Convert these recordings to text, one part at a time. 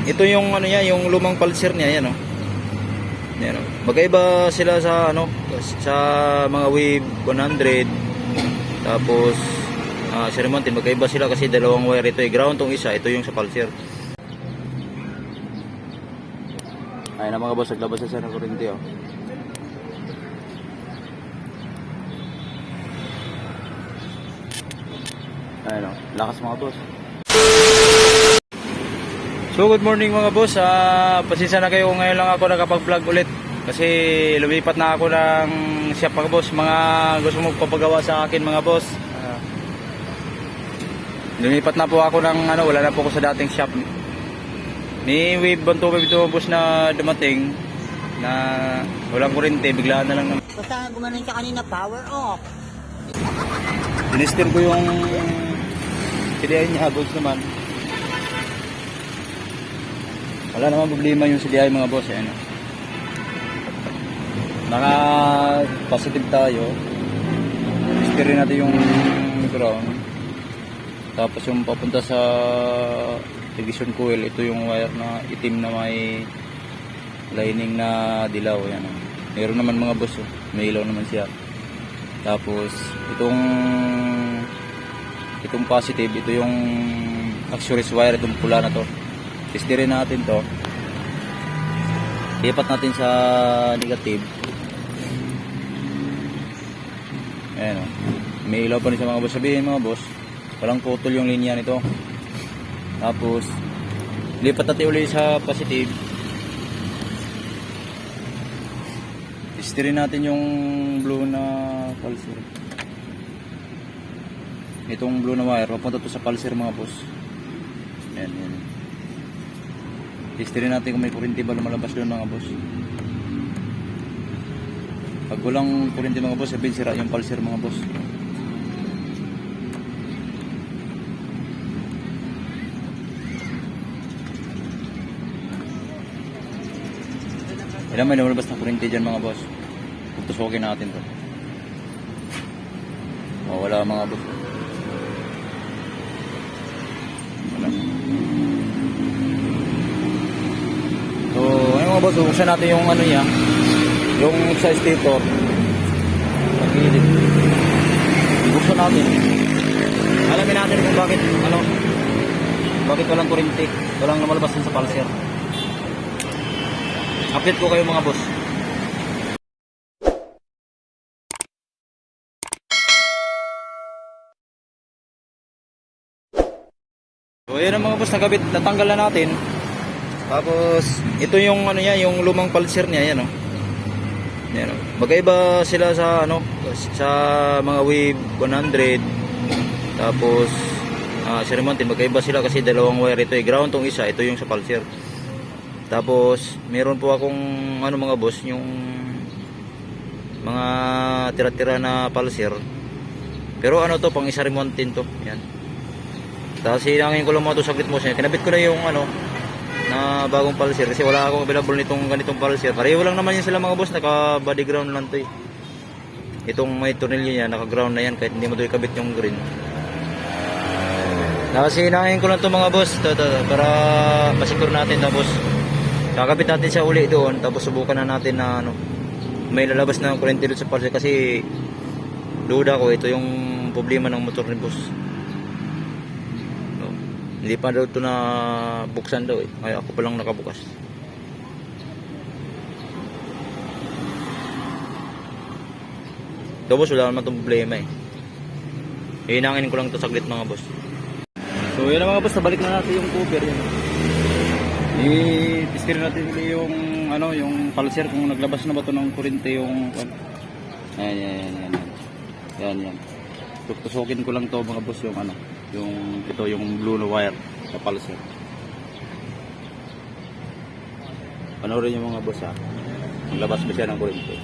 ito yung ano niya, yung lumang pulser niya, yan oh. Yan oh. Magkaiba sila sa ano, sa mga wave 100. Tapos Sierra Mountain, magkaiba sila kasi dalawang wire ito, ground tong isa, ito yung sa pulser. Ayun na mga boss, naglabas siya ng kurente oh. Ayun oh, lakas mga boss. So good morning mga boss, pasensya na kayo ngayon lang ako nakapag-vlog ulit. Kasi lumipat na ako ng shop mga boss. Mga gusto mo papagawa sa akin mga boss, lumipat na po ako ng ano, wala na po ako sa dating shop. May wave 125 boss na dumating na walang kurente, biglaan na lang naman. Basta gumanon ka kanina, power off. Dinistir ko yung CDI niya, goods naman. Wala naman problema yung CDI mga boss. Ayan. Naka positive tayo. Dinistir natin yung ground. Tapos yung papunta sa ignition coil, ito yung wire na itim na may lining na dilaw. Yan. Meron naman mga boss, may ilaw naman siya. Tapos itong positive, ito yung accessories wire, itong pula na to. Testirin natin to. Lipat natin sa negative. Ayan o. May ilaw pa rin sa mga boss. Sabihin mga boss, walang putol yung linya nito. Tapos lipat natin ulit sa positive. Testirin natin yung blue na pulser. Itong blue na wire, papunta to sa pulser mga boss. Ayan, yan. Testirin natin kung may kurente ba lumalabas doon mga boss. Pag walang kurente mga boss, sabihin sira yung pulser mga boss. Ilan may lumalabas na kurente dyan mga boss. Tutusokin natin to. O, wala mga boss. Wala. So ayun mga boss, buksan natin yung ano niya, yung sa stator. Pagilid. Buksan natin. Alamin natin kung bakit walang kurente, walang lumalabas sa pulser. Update ko kayo mga boss. So ayan ang mga boss, natanggal na natin. Tapos ito yung ano niya, yung lumang pulser niya, yan oh. Yan oh. Magkaiba sila sa ano, sa mga wave 100. Tapos Sierra Mountain, magkaiba sila kasi dalawang wire ito, ground tong isa, ito yung sa pulser. Tapos meron po akong ano mga boss, yung mga tira-tira na pulser. Pero ano to, pang Sierra Mountain to. Yan. Tapos hinangin ko lang mga to saglit mo siya. Kinabit ko na yung ano na bagong pulser kasi wala akong available nitong ganitong pulser. Pareho lang naman yan sila mga boss, naka body ground lang to eh. Itong may tornilyo niya, naka ground na yan kahit hindi mo to ikabit yung green. Tapos hinangin ko lang to mga boss, to, para masecure natin. Tapos kakabit natin siya uli doon, tapos subukan na natin na ano, may lalabas na kurente doon sa pulser kasi duda ko ito yung problema ng motor ni boss. No, hindi pa daw ito na buksan daw eh, kaya ako pa lang nakabukas. So boss, wala naman itong problema eh. Hinangin ko lang ito saglit mga boss. So yun mga boss, nabalik na natin yung cover yan. I-testirin natin yung ano, yung pulser kung naglabas na ba ito ng kurente yung yan. Tutusokin ko lang to mga boss yung ano, yung ito yung blue na wire sa pulser. Panoorin niyo mga boss ha. Naglabas ba siya ng kurente?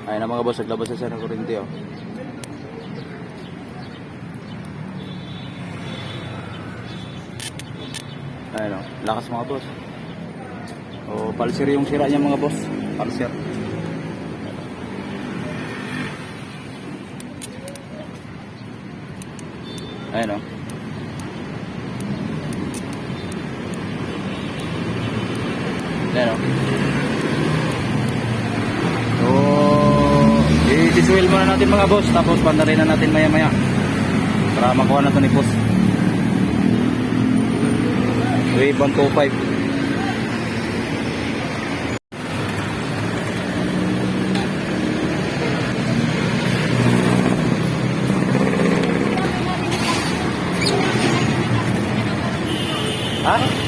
Ayun na mga boss, naglabas siya ng kurente oh. Ayun o, lakas mga boss. O, pulser yung sira niya mga boss. Pulser. Ayun o. natin mga boss, tapos pandarin na natin maya maya para makuha na to ni boss. Wave 125. Ha?